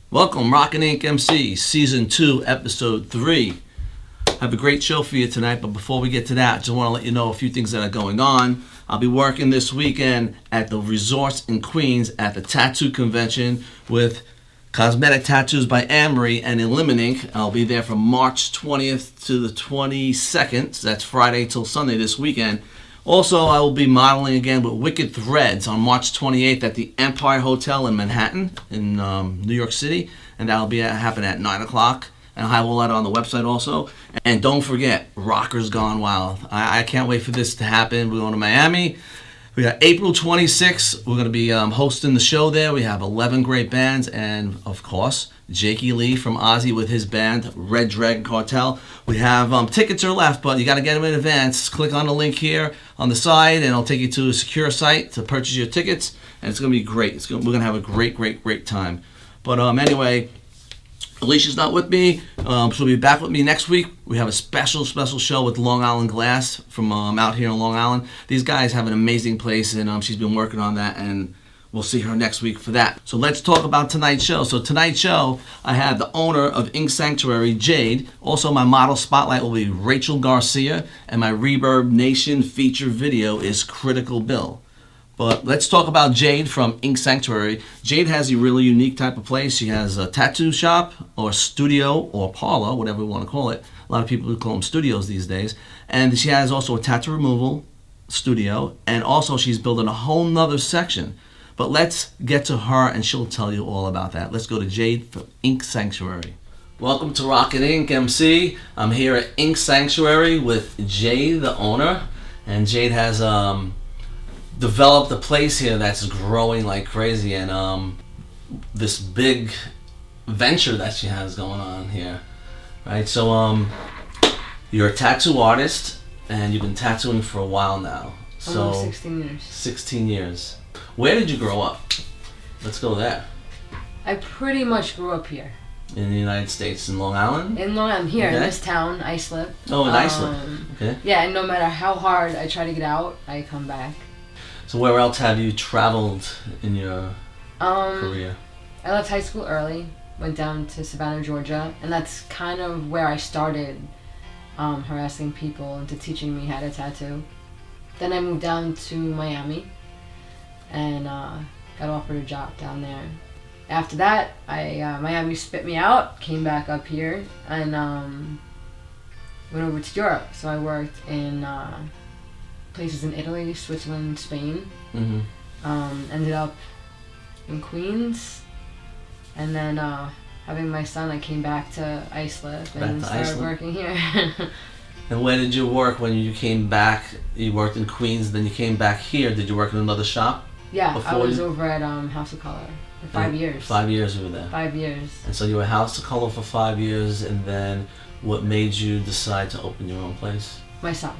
Welcome, Rockin' Inc. MC, Season 2, Episode 3. I have a great show for you tonight, but before we get to that, I just want to let you know a few things that are going on. I'll be working this weekend at the Resorts in Queens at the Tattoo Convention with Cosmetic Tattoos by Amory and Eliminink. I'll be there from March 20th to the 22nd, so that's Friday till Sunday this weekend. Also, I will be modeling again with Wicked Threads on March 28th at the Empire Hotel in Manhattan in New York City, and that'll be happen at 9 o'clock. And I'll have all that on the website also. And don't forget, Rockers Gone Wild. I can't wait for this to happen. We're going to Miami. We got April 26th. We're going to be hosting the show there. We have 11 great bands, and of course, Jakey Lee from Ozzy with his band, Red Dragon Cartel. We have tickets are left, but you got to get them in advance. Click on the link here on the side, and it'll take you to a secure site to purchase your tickets, and it's going to be great. We're going to have a great time. But anyway, Alicia's not with me. She'll be back with me next week. We have a special show with Long Island Glass from out here in Long Island. These guys have an amazing place, and she's been working on that, and we'll see her next week for that. So let's talk about tonight's show. So tonight's show, I have the owner of Ink Sanctuary, Jade. Also, my model spotlight will be Rachel Garcia, and my Reverb Nation feature video is Critical Bill. But let's talk about Jade from Ink Sanctuary. Jade has a really unique type of place. She has a tattoo shop or studio or parlor, whatever we want to call it. A lot of people call them studios these days. And she has also a tattoo removal studio, and also she's building a whole nother section. But let's get to her, and she'll tell you all about that. Let's go to Jade from Ink Sanctuary. Welcome to Rockin' Inc. MC. I'm here at Ink Sanctuary with Jade, the owner. And Jade has developed a place here that's growing like crazy, and this big venture that she has going on here, right? So you're a tattoo artist, and you've been tattooing for a while now. So almost 16 years. 16 years. Where did you grow up? Let's go there. I pretty much grew up here. In the United States, in Long Island? In Long Island, here in this town, Islip. Oh, in Islip. Okay. Yeah, and no matter how hard I try to get out, I come back. So where else have you traveled in your career? I left high school early, went down to Savannah, Georgia, and that's kind of where I started harassing people into teaching me how to tattoo. Then I moved down to Miami and got offered a job down there. After that, Miami spit me out, came back up here, and went over to Europe. So I worked in places in Italy, Switzerland, Spain. Mm-hmm. Ended up in Queens, and then having my son, I came back to Islip and started working here. And where did you work when you came back? You worked in Queens, then you came back here. Did you work in another shop? Yeah, I was over at House of Color for 5 years. 5 years you were there? 5 years. And so you were at House of Color for 5 years, and then what made you decide to open your own place? My son.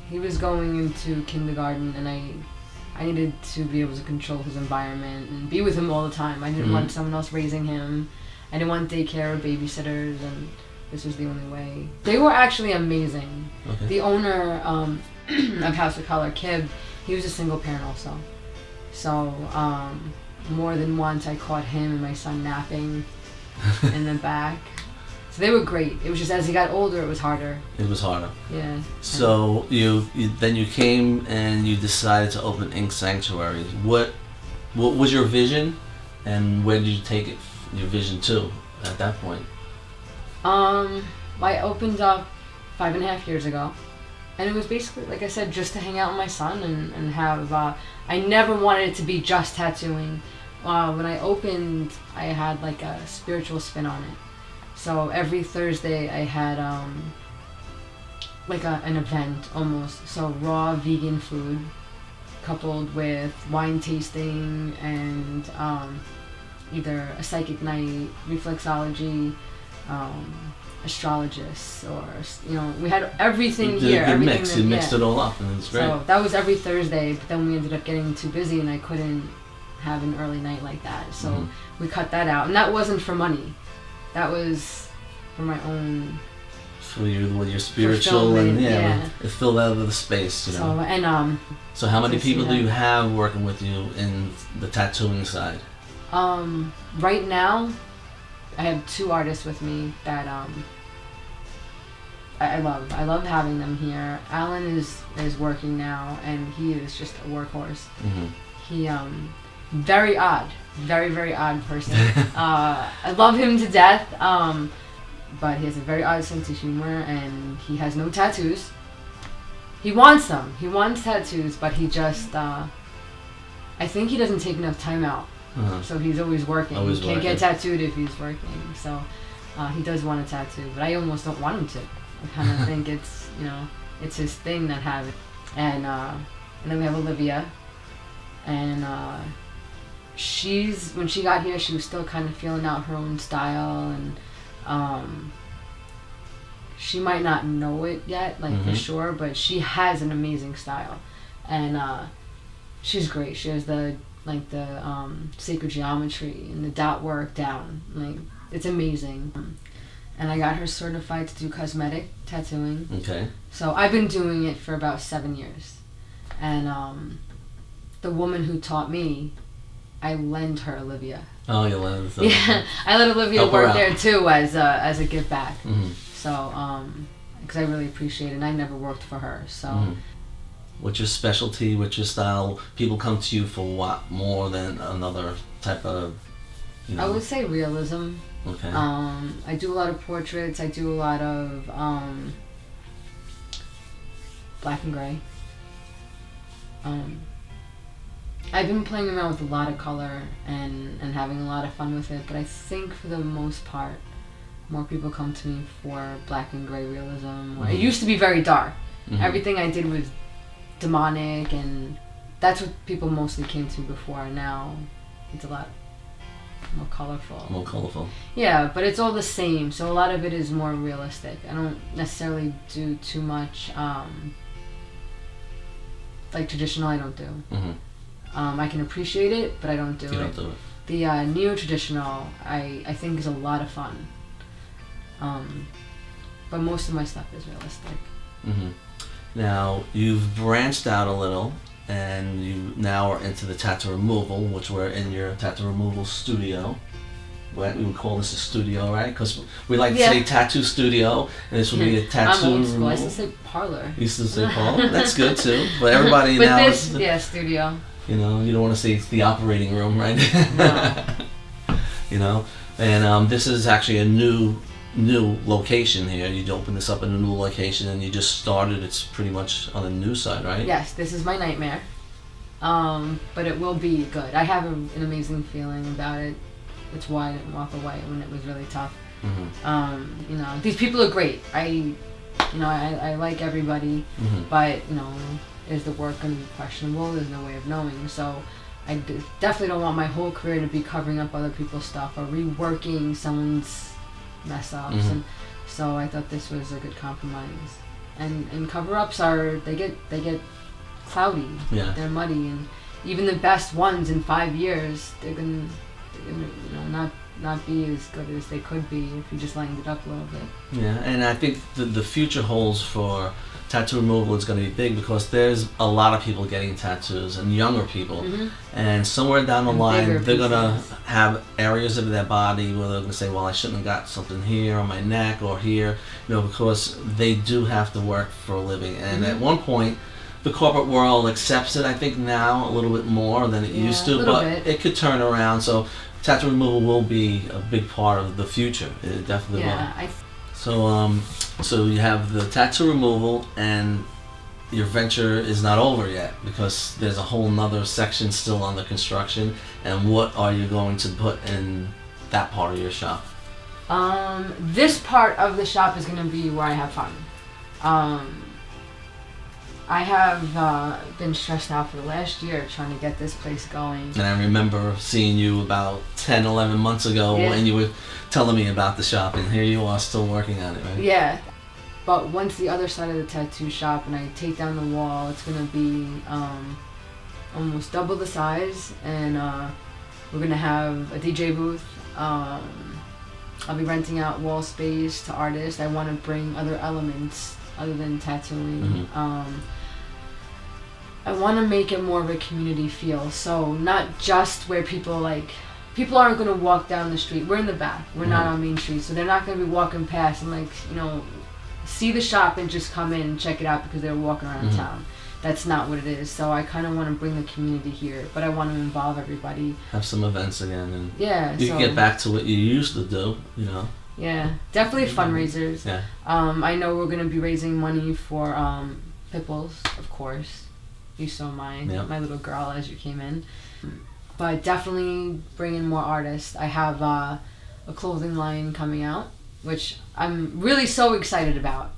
He was going into kindergarten, and I needed to be able to control his environment and be with him all the time. I didn't want someone else raising him. I didn't want daycare or babysitters, and this was the only way. They were actually amazing. Okay. The owner of House of Color, Kib, he was a single parent also. So more than once I caught him and my son napping in the back. So they were great. It was just as he got older, it was harder. It was harder. Yeah. So you then you came and you decided to open Ink Sanctuary. What was your vision, and where did you take it? Your vision to at that point? I opened up 5.5 years ago, and it was basically, like I said, just to hang out with my son and have. I never wanted it to be just tattooing. When I opened, I had like a spiritual spin on it. So every Thursday I had like an event almost. So raw vegan food coupled with wine tasting and either a psychic night, reflexology, astrologists, or we had everything here. You mixed it all up, and it's great. So that was every Thursday, but then we ended up getting too busy, and I couldn't have an early night like that. So we cut that out, and that wasn't for money. That was for my own. For your spiritual and it filled out of the space, So and So how many people do you have working with you in the tattooing side? Right now, I have 2 artists with me that I love. I love having them here. Alan is working now, and he is just a workhorse. He very odd, very very odd person. I love him to death. But he has a very odd sense of humor, and he has no tattoos. He wants them. He wants tattoos, but he just I think he doesn't take enough time out. So he's always working. He can't get tattooed if he's working. So he does want a tattoo, but I almost don't want him to. I kind of think it's it's his thing that have it. And then we have Olivia, and when she got here, she was still kind of feeling out her own style, and she might not know it yet, for sure, but she has an amazing style, and she's great. She has the sacred geometry and the dot work down. It's amazing. And I got her certified to do cosmetic tattooing. Okay. So I've been doing it for about 7 years, and the woman who taught me, I lend her Olivia. Oh, you lend her. Yeah, I let Olivia work there too as a give back. So because I really appreciate it, and I never worked for her. So what's your specialty? What's your style? People come to you for what more than another type of I would say realism. Okay. I do a lot of portraits. I do a lot of black and gray. I've been playing around with a lot of color and having a lot of fun with it, but I think for the most part, more people come to me for black and gray realism. It used to be very dark. Everything I did was demonic, and that's what people mostly came to before. Now it's a lot more colorful. More colorful. Yeah, but it's all the same, so a lot of it is more realistic. I don't necessarily do too much traditional. I don't do. I can appreciate it, but I don't do it. You don't do it. The neo-traditional, I think, is a lot of fun. But most of my stuff is realistic. Now, you've branched out a little, and you now are into the tattoo removal, which we're in your tattoo removal studio. We would call this a studio, right? Because we like to say tattoo studio, and this would be a tattoo I'm old school. removal. I used to say parlor. You used to say parlor? That's good too. But everybody now this, studio. You don't want to say it's the operating room, right? No. And this is actually a new location here. You open this up in a new location, and you just started. It's pretty much on the new side, right? Yes, this is my nightmare. But it will be good. I have an amazing feeling about it. It's why I didn't walk away when it was really tough. These people are great. I like everybody, but is the work going to be questionable? There's no way of knowing. So I definitely don't want my whole career to be covering up other people's stuff or reworking someone's mess ups. And so I thought this was a good compromise. And cover ups they get cloudy. Yeah. They're muddy, and even the best ones in 5 years, they're gonna not be as good as they could be if you just lightened it up a little bit. Yeah, and I think the future holds for tattoo removal is going to be big, because there's a lot of people getting tattoos, and younger people, and somewhere down the line they're going to have areas of their body where they're going to say, well, I shouldn't have got something here on my neck or here, because they do have to work for a living. And at one point, the corporate world accepts it, I think now a little bit more than it used to, but it could turn around. So tattoo removal will be a big part of the future. It definitely will. So you have the tattoo removal, and your venture is not over yet, because there's a whole nother section still under construction. And what are you going to put in that part of your shop? This part of the shop is going to be where I have fun. I have been stressed out for the last year trying to get this place going. And I remember seeing you about 10, 11 months ago when you were telling me about the shop, and here you are still working on it, right? Yeah. But once the other side of the tattoo shop and I take down the wall, it's going to be almost double the size, and we're going to have a DJ booth. I'll be renting out wall space to artists. I want to bring other elements other than tattooing. I want to make it more of a community feel. So not just where people aren't going to walk down the street. We're in the back. We're not on Main Street. So they're not going to be walking past and see the shop and just come in and check it out because they're walking around town. That's not what it is. So I kind of want to bring the community here, but I want to involve everybody. Have some events again, and you can get back to what you used to do, Yeah, definitely fundraisers. Yeah. I know we're going to be raising money for Pipples, of course. You saw my little girl as you came in. But definitely bring in more artists. I have a clothing line coming out, which I'm really so excited about.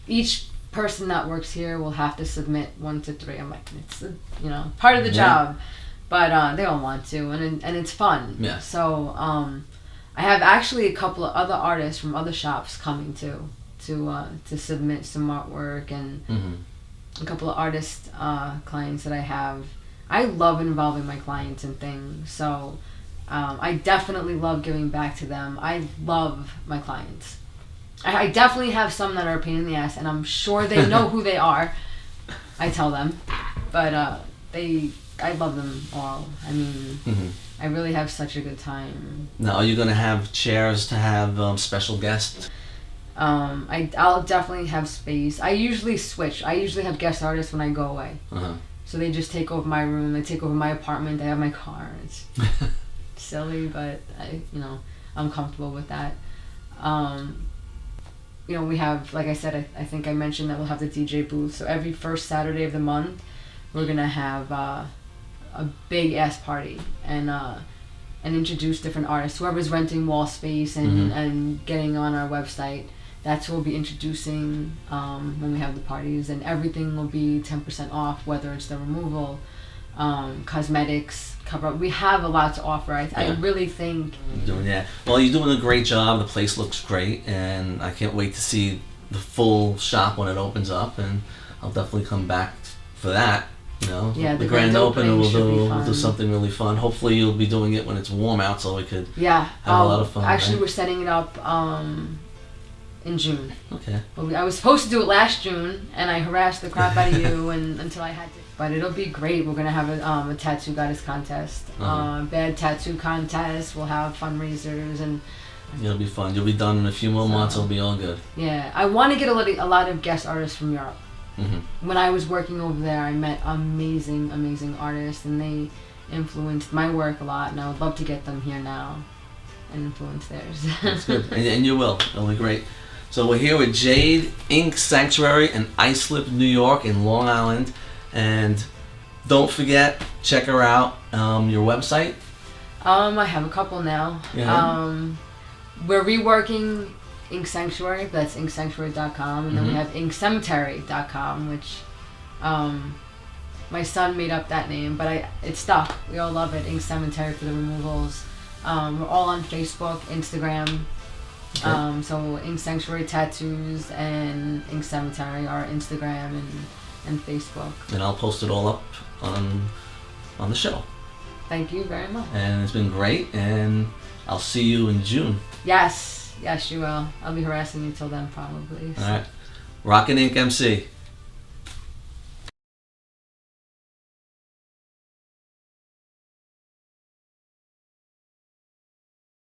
Each person that works here will have to submit 1 to 3. I'm like, it's part of the job, but they all want to, and it's fun. Yeah. So I have actually a couple of other artists from other shops coming to submit some artwork, and a couple of artist clients that I have. I love involving my clients in things, so I definitely love giving back to them. I love my clients. I definitely have some that are a pain in the ass, and I'm sure they know who they are. I tell them, but I love them all. I mean, I really have such a good time. Now, are you going to have chairs to have special guests? I'll definitely have space. I usually switch. I usually have guest artists when I go away. So they just take over my room. They take over my apartment. They have my car. It's silly, but I'm comfortable with that. We have, like I said, I think I mentioned that we'll have the DJ booth. So every first Saturday of the month, we're gonna have a big ass party and introduce different artists. Whoever's renting wall space and getting on our website, that's who we'll be introducing when we have the parties, and everything will be 10% off, whether it's the removal, cosmetics, cover up. We have a lot to offer. I really think. Well, you're doing a great job. The place looks great, and I can't wait to see the full shop when it opens up, and I'll definitely come back for that. The grand opening we'll do something really fun. Hopefully you'll be doing it when it's warm out, so we could have a lot of fun. Actually, we're setting it up in June. Okay. Well, I was supposed to do it last June, and I harassed the crap out of you until I had to. But it'll be great. We're gonna have a tattoo goddess contest, bad tattoo contest. We'll have fundraisers, and it'll be fun. You'll be done in a few more months. It'll be all good. Yeah, I want to get a lot of guest artists from Europe. When I was working over there, I met amazing artists, and they influenced my work a lot. And I would love to get them here now and influence theirs. That's good, and you will. It'll be great. So we're here with Jade, Ink Sanctuary in Islip, New York, in Long Island. And don't forget, check her out. Your website? I have a couple now. Yeah. We're reworking Ink Sanctuary, but that's inksanctuary.com. And then we have inkcemetery.com, which my son made up that name, but it stuck. We all love it. Ink Cemetery for the removals. We're all on Facebook, Instagram. Okay. So Ink Sanctuary Tattoos and Ink Cemetery are Instagram and Facebook. And I'll post it all up on the show. Thank you very much. And it's been great, and I'll see you in June. Yes, you will. I'll be harassing you till then, probably. So. All right. Rockin' Ink MC.